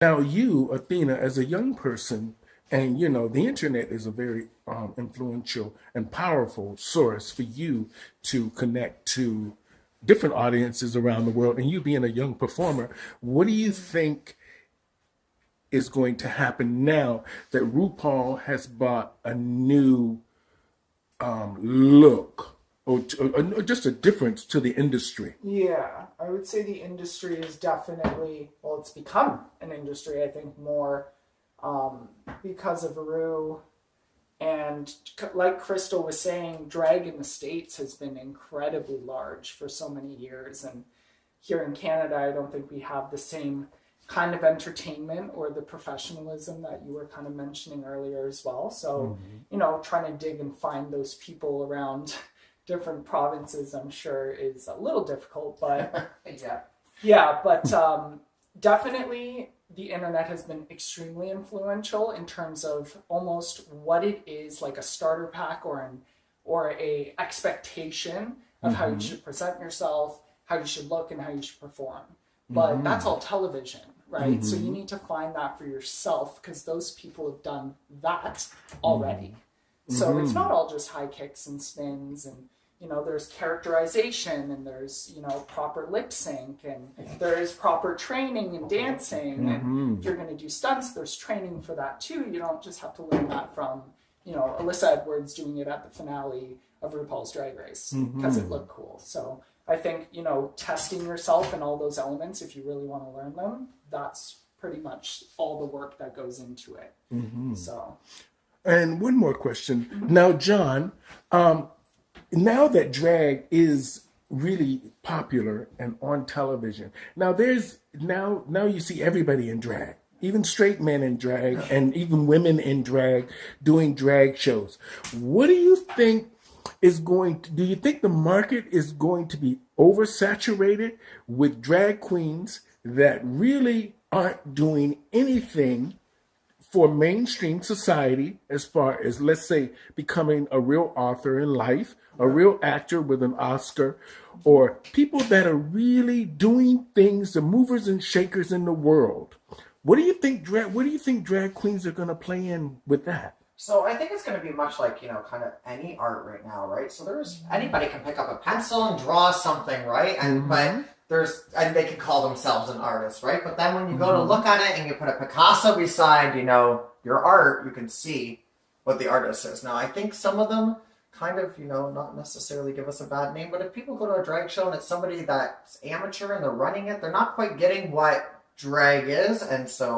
Now, you, Athena, as a young person, and the internet is a very influential and powerful source for you to connect to different audiences around the world. And you being a young performer, what do you think is going to happen now that RuPaul has brought a new look or just a difference to the industry? Yeah, I would say the industry is definitely, well, it's become an industry, I think, more because of Rue. And like Crystal was saying, drag in the States has been incredibly large for so many years. And here in Canada, I don't think we have the same kind of entertainment or the professionalism that you were kind of mentioning earlier as well. So, trying to dig and find those people around different provinces, I'm sure, is a little difficult, but Yeah. yeah, but definitely the internet has been extremely influential in terms of almost what it is like a starter pack or a expectation of how you should present yourself, how you should look, and how you should perform. But that's all television, right? So you need to find that for yourself because those people have done that already. So it's not all just high kicks and spins and there's characterization and there's proper lip sync and there's proper training and dancing and if you're going to do stunts there's training for that too. You don't just have to learn that from Alyssa Edwards doing it at the finale of RuPaul's Drag Race because it looked cool. So I think testing yourself and all those elements, if you really want to learn them, that's pretty much all the work that goes into it. So And one more question. Now, John, now that drag is really popular and on television, now you see everybody in drag, even straight men in drag and even women in drag doing drag shows. What do you think do you think the market is going to be oversaturated with drag queens that really aren't doing anything for mainstream society as far as, let's say, becoming a real author in life, a real actor with an Oscar, or people that are really doing things, the movers and shakers in the world? What do you think drag queens are going to play in with that? So I think it's going to be much like, kind of any art right now, right? So anybody can pick up a pencil and draw something, right? And they can call themselves an artist, right? But then when you go to look at it and you put a Picasso beside, your art, you can see what the artist is. Now, I think some of them kind of, not necessarily give us a bad name, but if people go to a drag show and it's somebody that's amateur and they're running it, they're not quite getting what drag is, and so